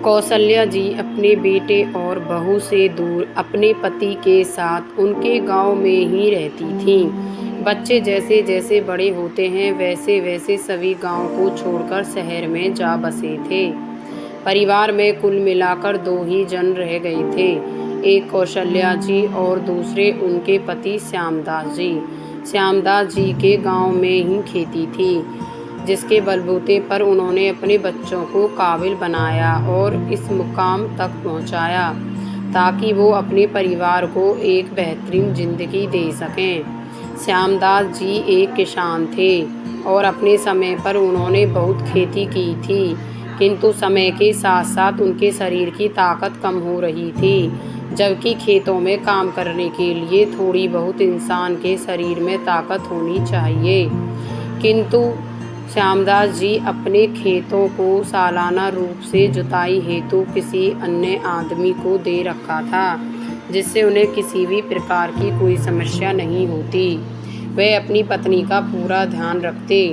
कौसल्या जी अपने बेटे और बहू से दूर अपने पति के साथ उनके गांव में ही रहती थीं। बच्चे जैसे जैसे बड़े होते हैं वैसे वैसे सभी गांव को छोड़कर शहर में जा बसे थे। परिवार में कुल मिलाकर दो ही जन रह गए थे, एक कौशल्या जी और दूसरे उनके पति श्यामदास जी। श्यामदास जी के गांव में ही खेती थी, जिसके बलबूते पर उन्होंने अपने बच्चों को काबिल बनाया और इस मुकाम तक पहुंचाया ताकि वो अपने परिवार को एक बेहतरीन जिंदगी दे सकें। श्यामदास जी एक किसान थे और अपने समय पर उन्होंने बहुत खेती की थी, किंतु समय के साथ साथ उनके शरीर की ताकत कम हो रही थी, जबकि खेतों में काम करने के लिए थोड़ी बहुत इंसान के शरीर में ताकत होनी चाहिए। किंतु श्यामदास जी अपने खेतों को सालाना रूप से जुताई हेतु किसी अन्य आदमी को दे रखा था, जिससे उन्हें किसी भी प्रकार की कोई समस्या नहीं होती। वे अपनी पत्नी का पूरा ध्यान रखते।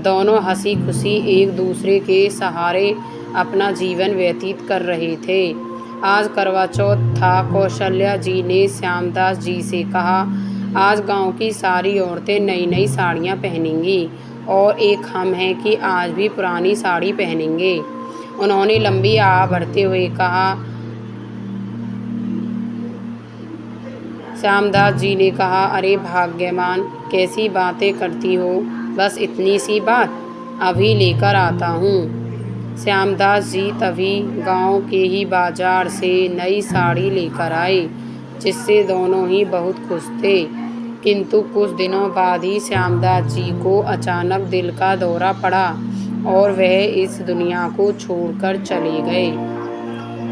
दोनों हंसी खुशी एक दूसरे के सहारे अपना जीवन व्यतीत कर रहे थे। आज करवा चौथ था। कौशल्या जी ने श्यामदास जी से कहा, आज गांव की सारी औरतें नई नई साड़ियां पहनेंगी और एक हम हैं कि आज भी पुरानी साड़ी पहनेंगे। उन्होंने लंबी आह भरते हुए कहा। श्यामदास जी ने कहा, अरे भाग्यवान, कैसी बातें करती हो, बस इतनी सी बात, अभी लेकर आता हूँ। श्यामदास जी तभी गांव के ही बाजार से नई साड़ी लेकर आए, जिससे दोनों ही बहुत खुश थे। किंतु कुछ दिनों बाद ही श्यामदास जी को अचानक दिल का दौरा पड़ा और वह इस दुनिया को छोड़कर चले गए।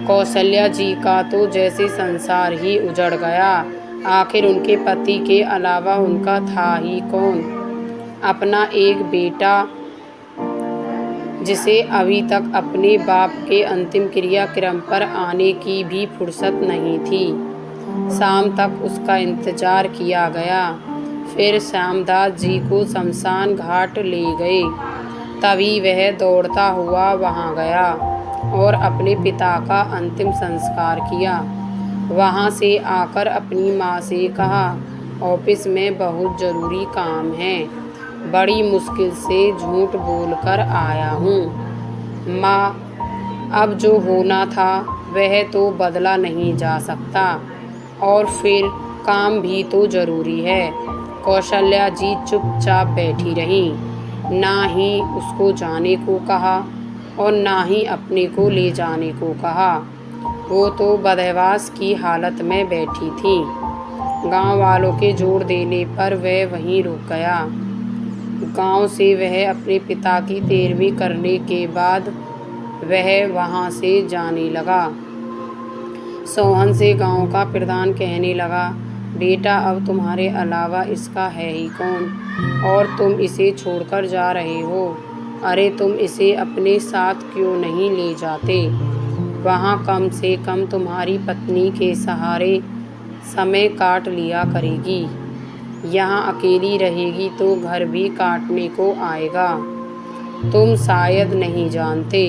कौशल्या जी का तो जैसे संसार ही उजड़ गया। आखिर उनके पति के अलावा उनका था ही कौन? अपना एक बेटा, जिसे अभी तक अपने बाप के अंतिम क्रियाक्रम पर आने की भी फुर्सत नहीं थी। शाम तक उसका इंतजार किया गया। फिर श्यामदास जी को शमशान घाट ले गए। तभी वह दौड़ता हुआ वहां गया और अपने पिता का अंतिम संस्कार किया। वहां से आकर अपनी माँ से कहा, ऑफिस में बहुत ज़रूरी काम है, बड़ी मुश्किल से झूठ बोलकर आया हूँ। माँ, अब जो होना था वह तो बदला नहीं जा सकता, और फिर काम भी तो ज़रूरी है। कौशल्या जी चुपचाप बैठी रहीं। ना ही उसको जाने को कहा और ना ही अपने को ले जाने को कहा। वो तो बदहवास की हालत में बैठी थी। गांव वालों के जोर देने पर वह वहीं रुक गया। गांव से वह अपने पिता की तेरहवीं करने के बाद वह वहां से जाने लगा। सोहन से गांव का प्रधान कहने लगा, बेटा, अब तुम्हारे अलावा इसका है ही कौन, और तुम इसे छोड़कर जा रहे हो। अरे तुम इसे अपने साथ क्यों नहीं ले जाते? वहाँ कम से कम तुम्हारी पत्नी के सहारे समय काट लिया करेगी। यहाँ अकेली रहेगी तो घर भी काटने को आएगा। तुम शायद नहीं जानते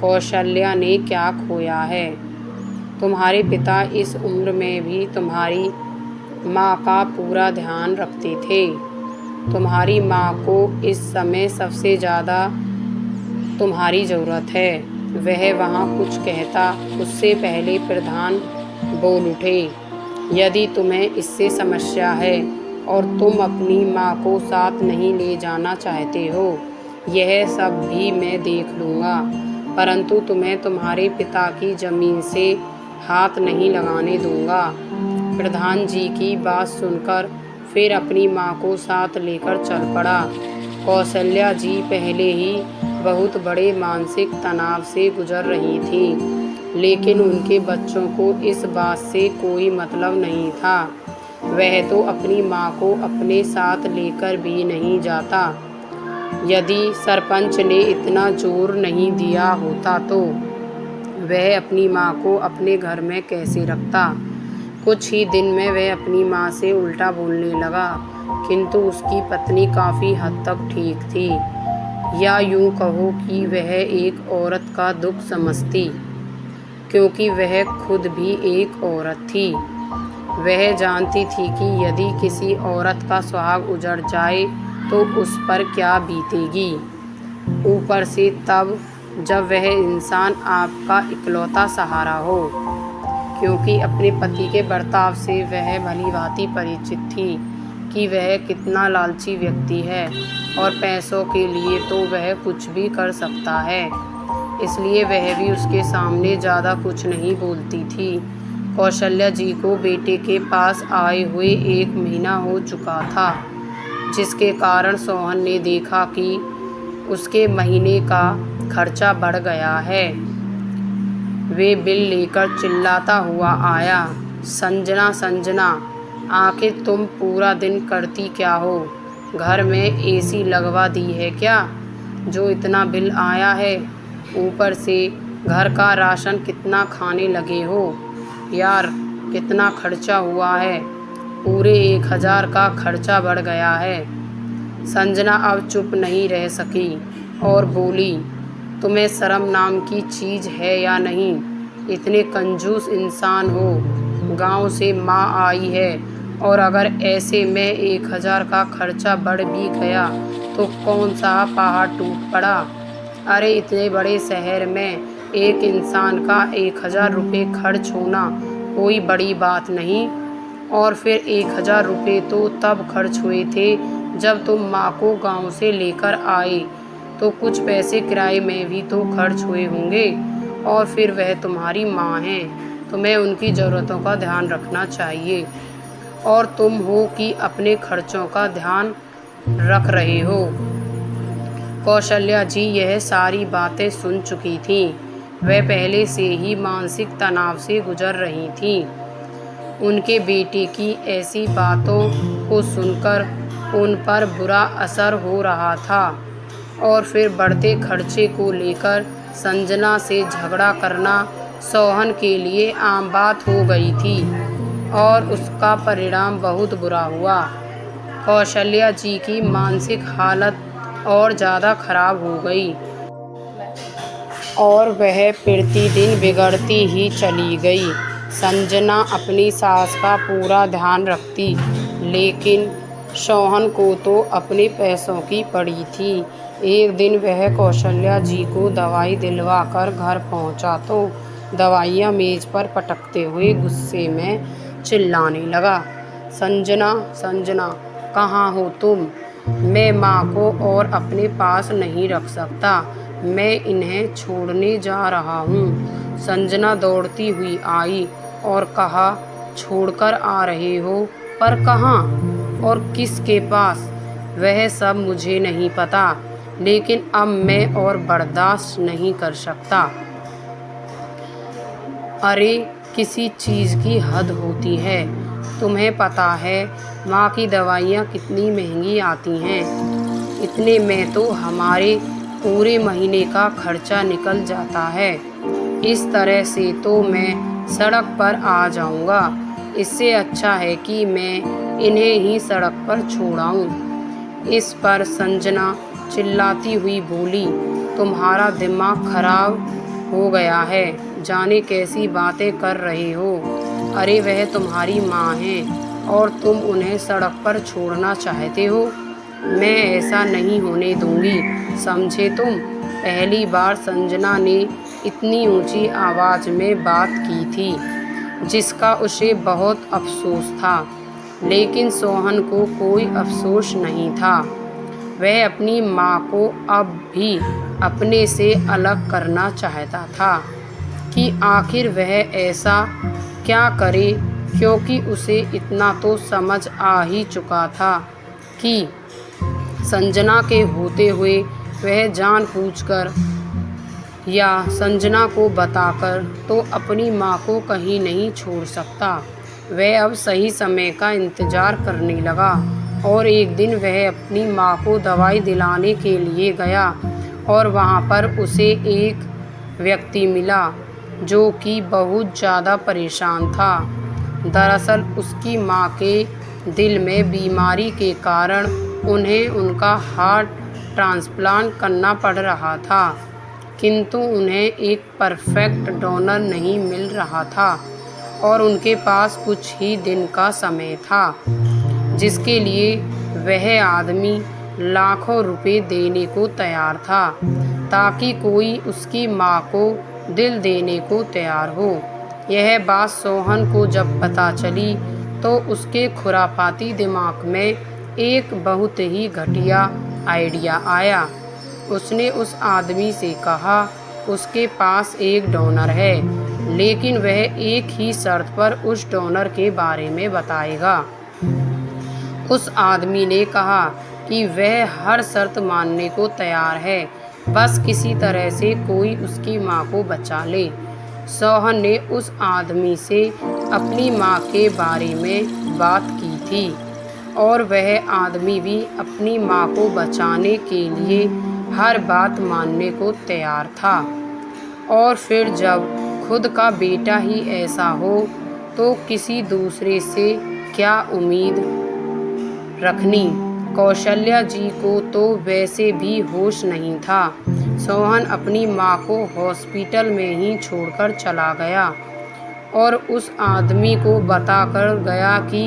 कौशल्या ने क्या खोया है। तुम्हारे पिता इस उम्र में भी तुम्हारी माँ का पूरा ध्यान रखते थे। तुम्हारी माँ को इस समय सबसे ज़्यादा तुम्हारी ज़रूरत है। वह वहाँ कुछ कहता उससे पहले प्रधान बोल उठे, यदि तुम्हें इससे समस्या है और तुम अपनी माँ को साथ नहीं ले जाना चाहते हो, यह सब भी मैं देख लूँगा, परंतु तुम्हें तुम्हारे पिता की ज़मीन से हाथ नहीं लगाने दूँगा। प्रधान जी की बात सुनकर फिर अपनी माँ को साथ लेकर चल पड़ा। कौशल्या जी पहले ही बहुत बड़े मानसिक तनाव से गुजर रही थी, लेकिन उनके बच्चों को इस बात से कोई मतलब नहीं था। वह तो अपनी माँ को अपने साथ लेकर भी नहीं जाता। यदि सरपंच ने इतना जोर नहीं दिया होता तो वह अपनी माँ को अपने घर में कैसे रखता। कुछ ही दिन में वह अपनी माँ से उल्टा बोलने लगा, किंतु उसकी पत्नी काफ़ी हद तक ठीक थी, या यूँ कहो कि वह एक औरत का दुख समझती। क्योंकि वह खुद भी एक औरत थी। वह जानती थी कि यदि किसी औरत का सुहाग उजड़ जाए तो उस पर क्या बीतेगी, ऊपर से तब जब वह इंसान आपका इकलौता सहारा हो। क्योंकि अपने पति के बर्ताव से वह भली-भांति परिचित थी कि वह कितना लालची व्यक्ति है और पैसों के लिए तो वह कुछ भी कर सकता है, इसलिए वह भी उसके सामने ज़्यादा कुछ नहीं बोलती थी। कौशल्या जी को बेटे के पास आए हुए 1 महीना हो चुका था, जिसके कारण सोहन ने देखा कि उसके महीने का खर्चा बढ़ गया है। वे बिल लेकर चिल्लाता हुआ आया, संजना संजना, आखिर तुम पूरा दिन करती क्या हो? घर में एसी लगवा दी है क्या, जो इतना बिल आया है? ऊपर से घर का राशन कितना खाने लगे हो? यार कितना खर्चा हुआ है, पूरे 1000 का खर्चा बढ़ गया है। संजना अब चुप नहीं रह सकी और बोली, तुम्हें शर्म नाम की चीज़ है या नहीं? इतने कंजूस इंसान हो, गांव से माँ आई है और अगर ऐसे में 1000 का खर्चा बढ़ भी गया तो कौन सा पहाड़ टूट पड़ा? अरे इतने बड़े शहर में एक इंसान का 1000 रुपये खर्च होना कोई बड़ी बात नहीं। और फिर 1000 रुपये तो तब खर्च हुए थे जब तुम माँ को गांव से लेकर आए, तो कुछ पैसे किराए में भी तो खर्च हुए होंगे। और फिर वह तुम्हारी माँ हैं, तुम्हें उनकी ज़रूरतों का ध्यान रखना चाहिए और तुम हो कि अपने खर्चों का ध्यान रख रहे हो। कौशल्या जी यह सारी बातें सुन चुकी थीं। वह पहले से ही मानसिक तनाव से गुजर रही थीं। उनके बेटे की ऐसी बातों को सुनकर उन पर बुरा असर हो रहा था और फिर बढ़ते खर्चे को लेकर संजना से झगड़ा करना सोहन के लिए आम बात हो गई थी और उसका परिणाम बहुत बुरा हुआ। कौशल्या जी की मानसिक हालत और ज़्यादा खराब हो गई और वह प्रतिदिन बिगड़ती ही चली गई। संजना अपनी सास का पूरा ध्यान रखती, लेकिन सोहन को तो अपने पैसों की पड़ी थी। एक दिन वह कौशल्या जी को दवाई दिलवाकर घर पहुंचा तो दवाइयाँ मेज़ पर पटकते हुए गुस्से में चिल्लाने लगा, संजना संजना, कहाँ हो तुम? मैं माँ को और अपने पास नहीं रख सकता, मैं इन्हें छोड़ने जा रहा हूँ। संजना दौड़ती हुई आई और कहा, छोड़कर आ रहे हो? पर कहाँ और किसके पास? वह सब मुझे नहीं पता, लेकिन अब मैं और बर्दाश्त नहीं कर सकता। अरे किसी चीज़ की हद होती है। तुम्हें पता है माँ की दवाइयाँ कितनी महंगी आती हैं? इतने में तो हमारे पूरे महीने का खर्चा निकल जाता है। इस तरह से तो मैं सड़क पर आ जाऊंगा। इससे अच्छा है कि मैं इन्हें ही सड़क पर छोड़ाऊं। इस पर संजना चिल्लाती हुई बोली, तुम्हारा दिमाग खराब हो गया है, जाने कैसी बातें कर रहे हो। अरे वह तुम्हारी माँ है और तुम उन्हें सड़क पर छोड़ना चाहते हो? मैं ऐसा नहीं होने दूंगी, समझे तुम? पहली बार संजना ने इतनी ऊंची आवाज़ में बात की थी, जिसका उसे बहुत अफसोस था, लेकिन सोहन को कोई अफसोस नहीं था। वह अपनी माँ को अब भी अपने से अलग करना चाहता था कि आखिर वह ऐसा क्या करे, क्योंकि उसे इतना तो समझ आ ही चुका था कि संजना के होते हुए वह जानबूझकर या संजना को बताकर तो अपनी माँ को कहीं नहीं छोड़ सकता। वह अब सही समय का इंतज़ार करने लगा और एक दिन वह अपनी माँ को दवाई दिलाने के लिए गया और वहाँ पर उसे एक व्यक्ति मिला जो कि बहुत ज़्यादा परेशान था। दरअसल उसकी माँ के दिल में बीमारी के कारण उन्हें उनका हार्ट ट्रांसप्लांट करना पड़ रहा था। किंतु उन्हें एक परफेक्ट डोनर नहीं मिल रहा था और उनके पास कुछ ही दिन का समय था, जिसके लिए वह आदमी लाखों रुपए देने को तैयार था ताकि कोई उसकी माँ को दिल देने को तैयार हो। यह बात सोहन को जब पता चली तो उसके खुरापाती दिमाग में एक बहुत ही घटिया आइडिया आया। उसने उस आदमी से कहा उसके पास एक डोनर है, लेकिन वह एक ही शर्त पर उस डोनर के बारे में बताएगा। उस आदमी ने कहा कि वह हर शर्त मानने को तैयार है, बस किसी तरह से कोई उसकी माँ को बचा ले। सोहन ने उस आदमी से अपनी माँ के बारे में बात की थी और वह आदमी भी अपनी माँ को बचाने के लिए हर बात मानने को तैयार था। और फिर जब खुद का बेटा ही ऐसा हो तो किसी दूसरे से क्या उम्मीद रखनी। कौशल्या जी को तो वैसे भी होश नहीं था। सोहन अपनी माँ को हॉस्पिटल में ही छोड़कर चला गया और उस आदमी को बताकर गया कि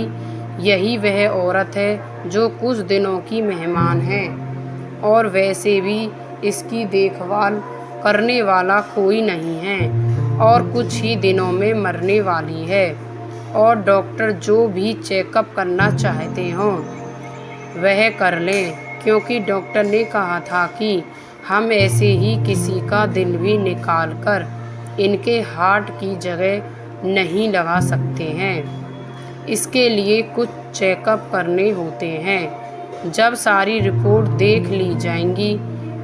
यही वह औरत है जो कुछ दिनों की मेहमान है और वैसे भी इसकी देखभाल करने वाला कोई नहीं है और कुछ ही दिनों में मरने वाली है और डॉक्टर जो भी चेकअप करना चाहते हों वह कर लें, क्योंकि डॉक्टर ने कहा था कि हम ऐसे ही किसी का दिल भी निकाल कर इनके हार्ट की जगह नहीं लगा सकते हैं। इसके लिए कुछ चेकअप करने होते हैं। जब सारी रिपोर्ट देख ली जाएंगी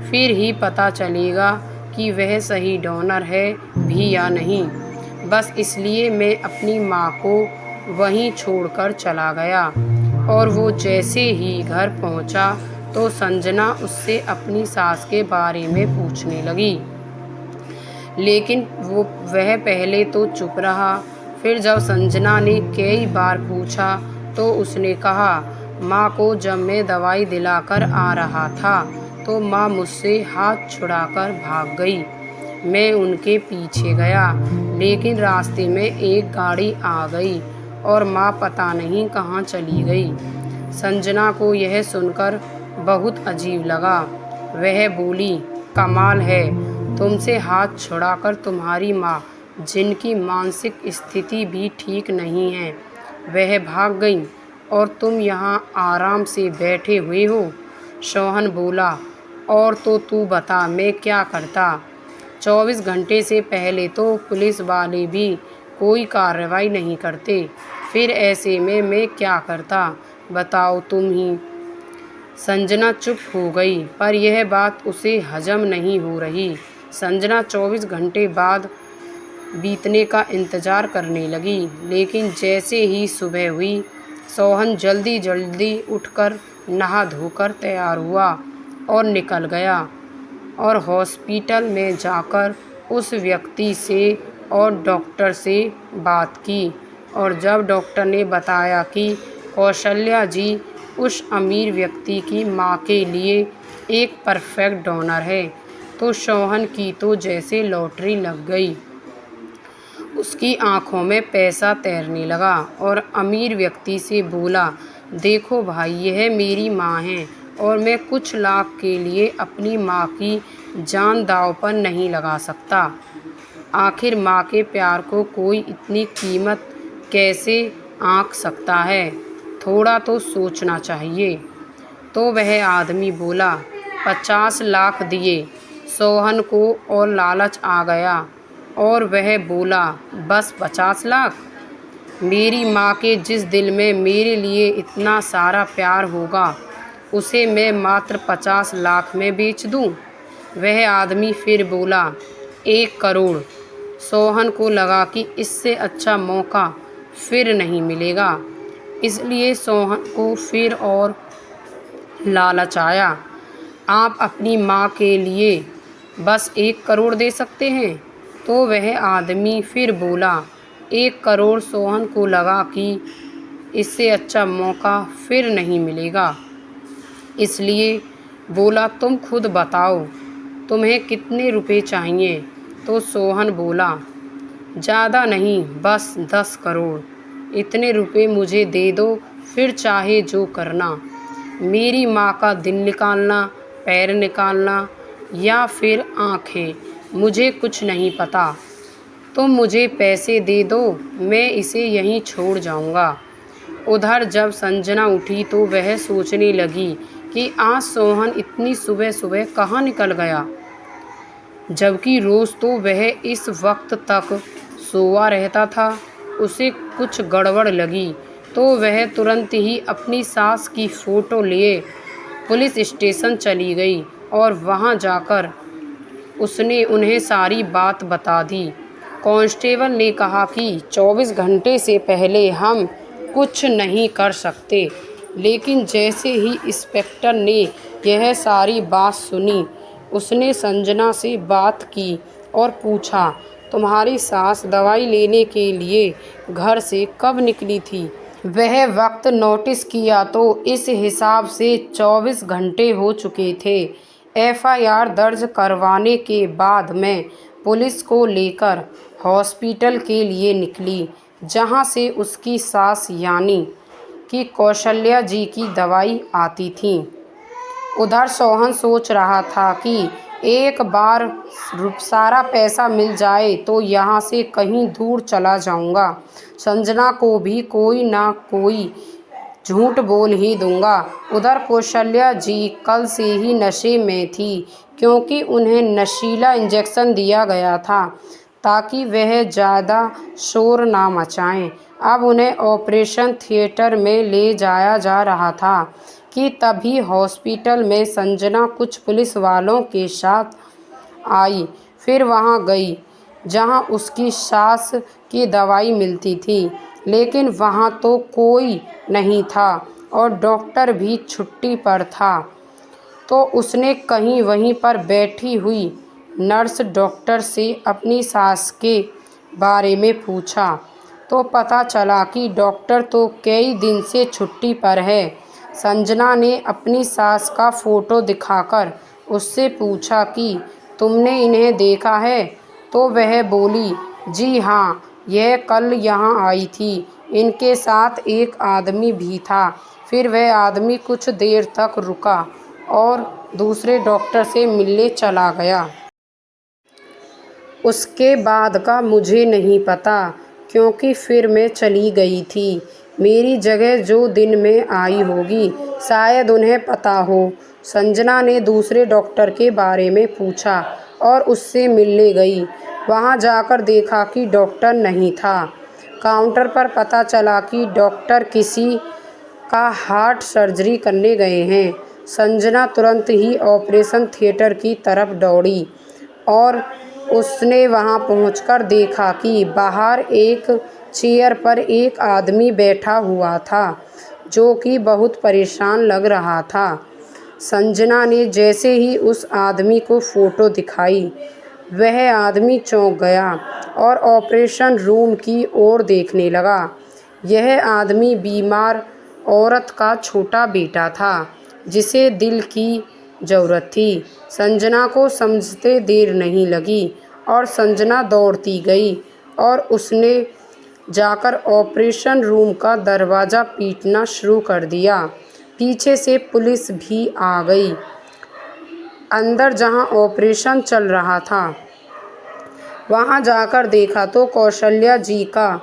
फिर ही पता चलेगा कि वह सही डोनर है भी या नहीं। बस इसलिए मैं अपनी माँ को वहीं छोड़कर चला गया और वो जैसे ही घर पहुंचा तो संजना उससे अपनी सास के बारे में पूछने लगी, लेकिन वह पहले तो चुप रहा। फिर जब संजना ने कई बार पूछा तो उसने कहा, माँ को जब मैं दवाई दिलाकर आ रहा था तो माँ मुझसे हाथ छुड़ाकर भाग गई। मैं उनके पीछे गया, लेकिन रास्ते में एक गाड़ी आ गई और माँ पता नहीं कहाँ चली गई। संजना को यह सुनकर बहुत अजीब लगा। वह बोली, कमाल है, तुमसे हाथ छुड़ाकर तुम्हारी माँ, जिनकी मानसिक स्थिति भी ठीक नहीं है, वह भाग गई और तुम यहाँ आराम से बैठे हुए हो। सोहन बोला, और तो तू बता मैं क्या करता। 24 घंटे से पहले तो पुलिस वाले भी कोई कार्रवाई नहीं करते, फिर ऐसे में मैं क्या करता, बताओ तुम ही। संजना चुप हो गई, पर यह बात उसे हजम नहीं हो रही। संजना 24 घंटे बाद बीतने का इंतज़ार करने लगी, लेकिन जैसे ही सुबह हुई सोहन जल्दी जल्दी उठकर नहा धोकर तैयार हुआ और निकल गया और हॉस्पिटल में जाकर उस व्यक्ति से और डॉक्टर से बात की। और जब डॉक्टर ने बताया कि कौशल्या जी उस अमीर व्यक्ति की माँ के लिए एक परफेक्ट डोनर है, तो सोहन की तो जैसे लॉटरी लग गई। उसकी आंखों में पैसा तैरने लगा और अमीर व्यक्ति से बोला, देखो भाई, यह मेरी माँ है और मैं कुछ लाख के लिए अपनी माँ की जान दांव पर नहीं लगा सकता। आखिर माँ के प्यार को कोई इतनी कीमत कैसे आंक सकता है, थोड़ा तो सोचना चाहिए। तो वह आदमी बोला, 50 लाख दिए। सोहन को और लालच आ गया और वह बोला, बस 50 लाख? मेरी माँ के जिस दिल में मेरे लिए इतना सारा प्यार होगा उसे मैं मात्र 50 लाख में बेच दूँ। वह आदमी फिर बोला, 1 करोड़। सोहन को लगा कि इससे अच्छा मौका फिर नहीं मिलेगा, इसलिए सोहन को फिर और लालच आया। आप अपनी माँ के लिए बस 1 करोड़ दे सकते हैं? तो वह आदमी फिर बोला, 1 करोड़। सोहन को लगा कि इससे अच्छा मौका फिर नहीं मिलेगा, इसलिए बोला, तुम खुद बताओ तुम्हें कितने रुपए चाहिए? तो सोहन बोला, ज़्यादा नहीं, बस 10 करोड़। इतने रुपए मुझे दे दो, फिर चाहे जो करना। मेरी माँ का दिल निकालना, पैर निकालना या फिर आँखें, मुझे कुछ नहीं पता। तुम मुझे पैसे दे दो, मैं इसे यहीं छोड़ जाऊँगा। उधर जब संजना उठी तो वह सोचने लगी कि आज सोहन इतनी सुबह सुबह कहाँ निकल गया, जबकि रोज़ तो वह इस वक्त तक सोया रहता था। उसे कुछ गड़बड़ लगी तो वह तुरंत ही अपनी सास की फ़ोटो लिए पुलिस स्टेशन चली गई और वहां जाकर उसने उन्हें सारी बात बता दी। कांस्टेबल ने कहा कि 24 घंटे से पहले हम कुछ नहीं कर सकते, लेकिन जैसे ही इंस्पेक्टर ने यह सारी बात सुनी, उसने संजना से बात की और पूछा, तुम्हारी सास दवाई लेने के लिए घर से कब निकली थी? वह वक्त नोटिस किया तो इस हिसाब से 24 घंटे हो चुके थे। एफआईआर दर्ज करवाने के बाद मैं पुलिस को लेकर हॉस्पिटल के लिए निकली, जहां से उसकी सास यानी कि कौशल्या जी की दवाई आती थी। उधर सोहन सोच रहा था कि एक बार सारा पैसा मिल जाए तो यहाँ से कहीं दूर चला जाऊँगा। संजना को भी कोई ना कोई झूठ बोल ही दूंगा। उधर कौशल्या जी कल से ही नशे में थी, क्योंकि उन्हें नशीला इंजेक्शन दिया गया था ताकि वह ज़्यादा शोर ना मचाएं। अब उन्हें ऑपरेशन थिएटर में ले जाया जा रहा था कि तभी हॉस्पिटल में संजना कुछ पुलिस वालों के साथ आई। फिर वहां गई जहां उसकी सास की दवाई मिलती थी, लेकिन वहां तो कोई नहीं था और डॉक्टर भी छुट्टी पर था। तो उसने कहीं वहीं पर बैठी हुई नर्स डॉक्टर से अपनी सास के बारे में पूछा तो पता चला कि डॉक्टर तो कई दिन से छुट्टी पर है। संजना ने अपनी सास का फ़ोटो दिखाकर उससे पूछा कि तुमने इन्हें देखा है? तो वह बोली, जी हाँ, यह कल यहाँ आई थी। इनके साथ एक आदमी भी था। फिर वह आदमी कुछ देर तक रुका और दूसरे डॉक्टर से मिलने चला गया। उसके बाद का मुझे नहीं पता, क्योंकि फिर मैं चली गई थी। मेरी जगह जो दिन में आई होगी, शायद उन्हें पता हो। संजना ने दूसरे डॉक्टर के बारे में पूछा और उससे मिलने गई। वहां जाकर देखा कि डॉक्टर नहीं था। काउंटर पर पता चला कि डॉक्टर किसी का हार्ट सर्जरी करने गए हैं। संजना तुरंत ही ऑपरेशन थिएटर की तरफ दौड़ी और उसने वहां पहुंचकर देखा कि बाहर एक चेयर पर एक आदमी बैठा हुआ था, जो कि बहुत परेशान लग रहा था। संजना ने जैसे ही उस आदमी को फ़ोटो दिखाई, वह आदमी चौंक गया और ऑपरेशन रूम की ओर देखने लगा। यह आदमी बीमार औरत का छोटा बेटा था, जिसे दिल की ज़रूरत थी। संजना को समझते देर नहीं लगी और संजना दौड़ती गई और उसने जाकर ऑपरेशन रूम का दरवाज़ा पीटना शुरू कर दिया। पीछे से पुलिस भी आ गई। अंदर जहां ऑपरेशन चल रहा था, वहां जाकर देखा तो कौशल्या जी का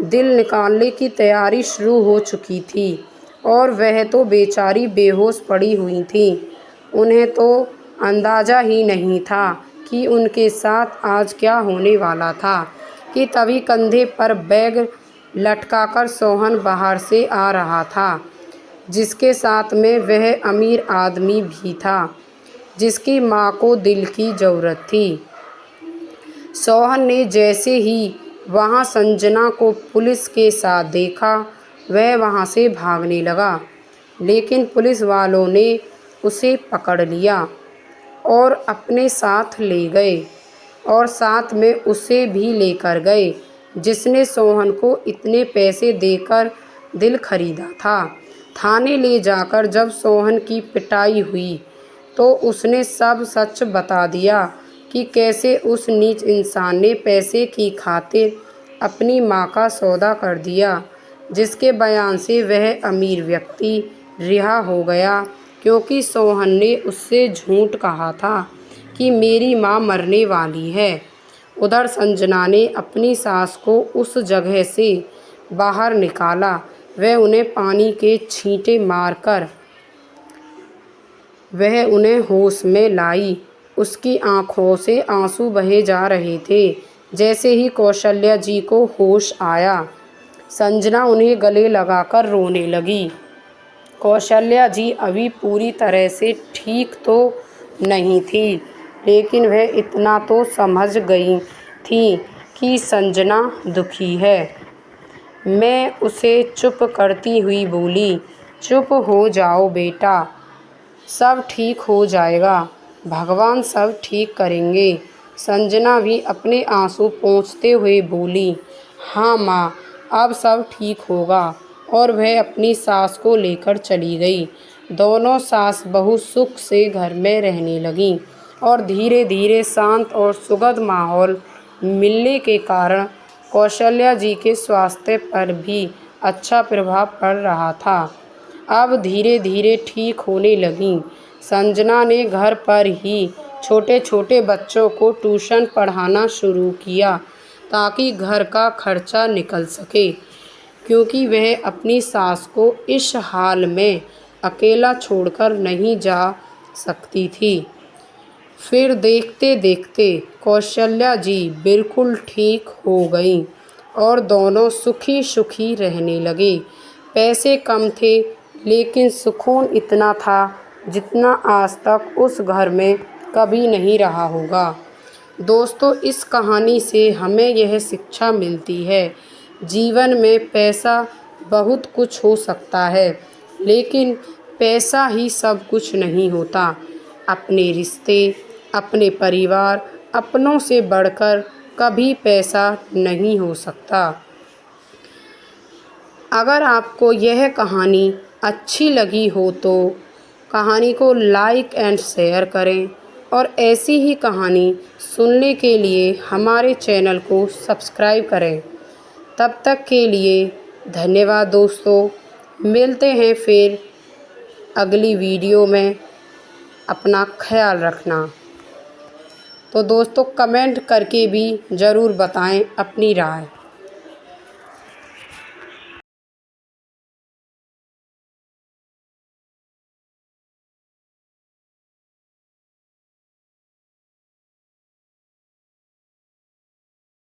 दिल निकालने की तैयारी शुरू हो चुकी थी और वह तो बेचारी बेहोश पड़ी हुई थी। उन्हें तो अंदाज़ा ही नहीं था कि उनके साथ आज क्या होने वाला था कि तभी कंधे पर बैग लटकाकर सोहन बाहर से आ रहा था, जिसके साथ में वह अमीर आदमी भी था, जिसकी माँ को दिल की ज़रूरत थी। सोहन ने जैसे ही वहाँ संजना को पुलिस के साथ देखा, वह वहाँ से भागने लगा, लेकिन पुलिस वालों ने उसे पकड़ लिया और अपने साथ ले गए और साथ में उसे भी लेकर गए, जिसने सोहन को इतने पैसे देकर दिल खरीदा था। थाने ले जाकर जब सोहन की पिटाई हुई तो उसने सब सच बता दिया कि कैसे उस नीच इंसान ने पैसे की खातिर अपनी माँ का सौदा कर दिया, जिसके बयान से वह अमीर व्यक्ति रिहा हो गया, क्योंकि सोहन ने उससे झूठ कहा था कि मेरी माँ मरने वाली है। उधर संजना ने अपनी सास को उस जगह से बाहर निकाला। वह उन्हें पानी के छींटे मारकर वह उन्हें होश में लाई। उसकी आंखों से आंसू बहे जा रहे थे। जैसे ही कौशल्या जी को होश आया, संजना उन्हें गले लगाकर रोने लगी। कौशल्या जी अभी पूरी तरह से ठीक तो नहीं थी, लेकिन वह इतना तो समझ गई थी कि संजना दुखी है। मैं उसे चुप करती हुई बोली, चुप हो जाओ बेटा, सब ठीक हो जाएगा, भगवान सब ठीक करेंगे। संजना भी अपने आंसू पोंछते हुए बोली, हाँ माँ, अब सब ठीक होगा। और वह अपनी सास को लेकर चली गई। दोनों सास बहू सुख से घर में रहने लगीं और धीरे धीरे शांत और सुखद माहौल मिलने के कारण कौशल्या जी के स्वास्थ्य पर भी अच्छा प्रभाव पड़ रहा था। अब धीरे धीरे ठीक होने लगीं। संजना ने घर पर ही छोटे छोटे बच्चों को ट्यूशन पढ़ाना शुरू किया ताकि घर का खर्चा निकल सके, क्योंकि वह अपनी सास को इस हाल में अकेला छोड़कर नहीं जा सकती थी। फिर देखते देखते कौशल्या जी बिल्कुल ठीक हो गईं और दोनों सुखी सुखी रहने लगे। पैसे कम थे, लेकिन सुकून इतना था जितना आज तक उस घर में कभी नहीं रहा होगा। दोस्तों, इस कहानी से हमें यह शिक्षा मिलती है, जीवन में पैसा बहुत कुछ हो सकता है, लेकिन पैसा ही सब कुछ नहीं होता। अपने रिश्ते, अपने परिवार, अपनों से बढ़कर कभी पैसा नहीं हो सकता। अगर आपको यह कहानी अच्छी लगी हो तो कहानी को लाइक एंड शेयर करें और ऐसी ही कहानी सुनने के लिए हमारे चैनल को सब्सक्राइब करें। तब तक के लिए धन्यवाद दोस्तों। मिलते हैं फिर अगली वीडियो में। अपना ख्याल रखना। तो दोस्तों, कमेंट करके भी ज़रूर बताएं अपनी राय।